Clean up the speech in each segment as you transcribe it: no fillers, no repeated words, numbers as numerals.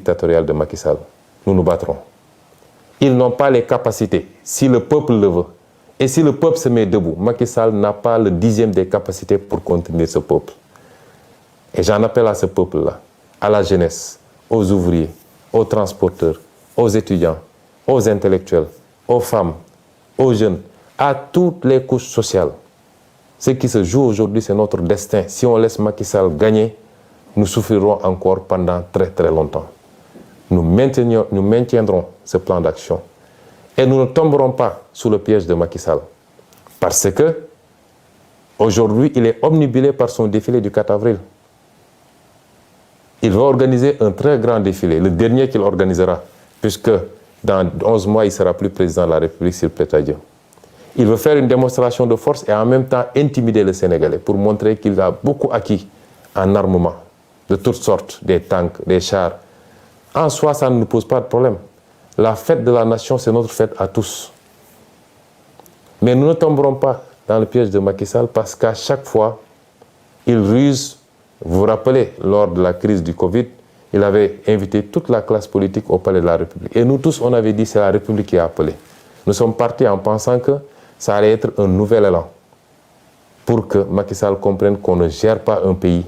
dictatorial de Macky Sall. Nous nous battrons. Ils n'ont pas les capacités, si le peuple le veut. Et si le peuple se met debout, Macky Sall n'a pas le 10e des capacités pour contenir ce peuple. Et j'en appelle à ce peuple-là, à la jeunesse, aux ouvriers, aux transporteurs, aux étudiants, aux intellectuels, aux femmes, aux jeunes, à toutes les couches sociales. Ce qui se joue aujourd'hui, c'est notre destin. Si on laisse Macky Sall gagner, nous souffrirons encore pendant très très longtemps. Nous maintiendrons ce plan d'action. Et nous ne tomberons pas sous le piège de Macky Sall. Parce que, aujourd'hui, il est omnibulé par son défilé du 4 avril. Il va organiser un très grand défilé, le dernier qu'il organisera, puisque dans 11 mois, il ne sera plus président de la République, s'il plaît à Dieu. Il veut faire une démonstration de force et en même temps intimider le Sénégalais pour montrer qu'il a beaucoup acquis en armement, de toutes sortes, des tanks, des chars. En soi, ça ne nous pose pas de problème. La fête de la nation, c'est notre fête à tous. Mais nous ne tomberons pas dans le piège de Macky Sall parce qu'à chaque fois, il ruse. Vous vous rappelez, lors de la crise du Covid, il avait invité toute la classe politique au palais de la République. Et nous tous, on avait dit que c'est la République qui a appelé. Nous sommes partis en pensant que ça allait être un nouvel élan pour que Macky Sall comprenne qu'on ne gère pas un pays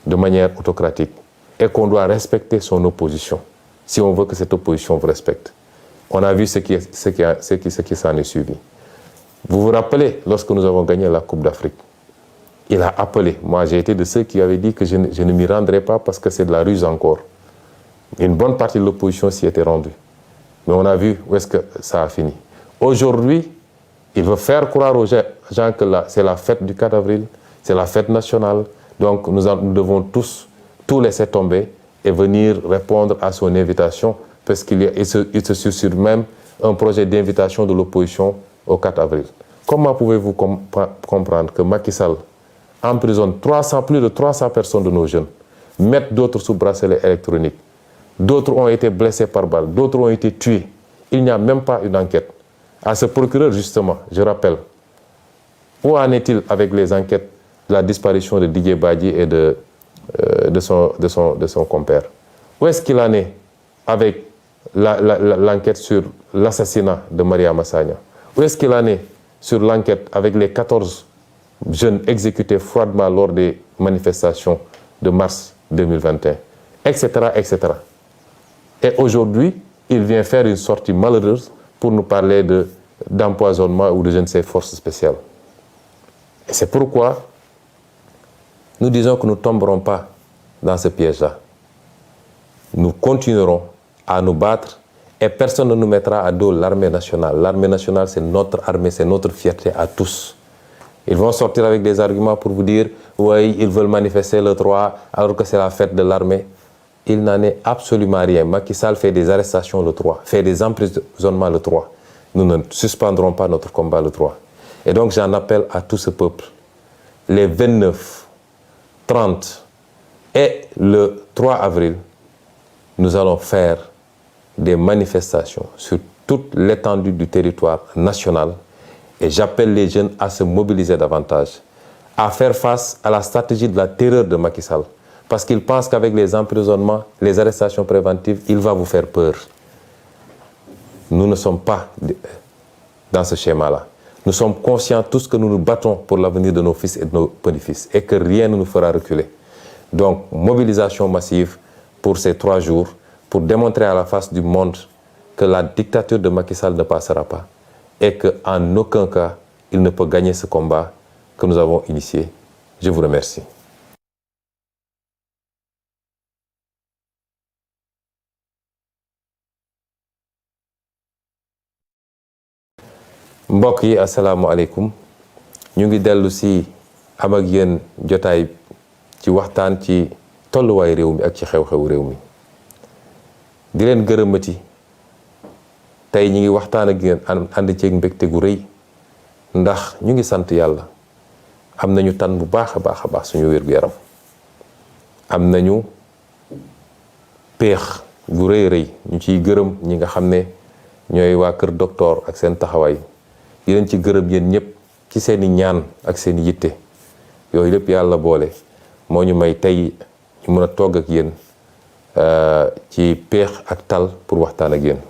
de manière autocratique et qu'on doit respecter son opposition, si on veut que cette opposition vous respecte. On a vu ce qui s'en est suivi. Vous vous rappelez, lorsque nous avons gagné la Coupe d'Afrique, il a appelé. Moi, j'ai été de ceux qui avaient dit que je ne m'y rendrai pas parce que c'est de la ruse encore. Une bonne partie de l'opposition s'y était rendue. Mais on a vu où est-ce que ça a fini. Aujourd'hui, il veut faire croire aux gens que c'est la fête du 4 avril, c'est la fête nationale. Donc, nous devons tous tout laisser tomber et venir répondre à son invitation parce qu'il se susurre même un projet d'invitation de l'opposition au 4 avril. Comment pouvez-vous comprendre que Macky Sall emprisonne plus de 300 personnes de nos jeunes, mettent d'autres sous bracelet électronique, d'autres ont été blessés par balle, d'autres ont été tués. Il n'y a même pas une enquête. À ce procureur, justement, je rappelle, où en est-il avec les enquêtes de la disparition de Didier Badji et de son compère? Où est-ce qu'il en est avec l'enquête sur l'assassinat de Maria Massagna? Où est-ce qu'il en est sur l'enquête avec les 14 jeunes exécutés froidement lors des manifestations de mars 2021, etc., etc. Et aujourd'hui, il vient faire une sortie malheureuse pour nous parler d'empoisonnement ou de je ne sais forces spéciales. Et c'est pourquoi nous disons que nous ne tomberons pas dans ce piège-là. Nous continuerons à nous battre et personne ne nous mettra à dos l'armée nationale. L'armée nationale, c'est notre armée, c'est notre fierté à tous. Ils vont sortir avec des arguments pour vous dire « oui, ils veulent manifester le 3 alors que c'est la fête de l'armée ». Il n'en est absolument rien. Macky Sall fait des arrestations le 3, fait des emprisonnements le 3. Nous ne suspendrons pas notre combat le 3. Et donc j'en appelle à tout ce peuple. Les 29, 30 et le 3 avril, nous allons faire des manifestations sur toute l'étendue du territoire national. Et j'appelle les jeunes à se mobiliser davantage, à faire face à la stratégie de la terreur de Macky Sall. Parce qu'il pense qu'avec les emprisonnements, les arrestations préventives, il va vous faire peur. Nous ne sommes pas dans ce schéma-là. Nous sommes conscients tous que nous nous battons pour l'avenir de nos fils et de nos petits-fils et que rien ne nous fera reculer. Donc, mobilisation massive pour ces 3 jours, pour démontrer à la face du monde que la dictature de Macky Sall ne passera pas. Et qu'en aucun cas, il ne peut gagner ce combat que nous avons initié. Je vous remercie. mbokk yi asalaamaaleykum ñu ngi dellu si am ak yéen jotaay ci waxtaan ci tolluwaay réew mi ak ci xew-xew réew mi di leen gërëmati tey ñi ngi waxtaan ak yéen ànd ceeg mbégte gu rëy ndax ñu ngi sant yàlla am nañu tan bu baax a baax suñu wér-gu-yaram am nañu péex gu rëy ñu ciy gërëm ñi nga xam ne ñooy waa kër docteur ak seen taxawaay di leen ci gërëm yéen ñëpp ci seeni ñaan ak seeni yitte yooyu lépp yàlla boole moo ñu may tey ñu mën a togg ak yéen ci peex ak tal pour waxtaan ak yéen.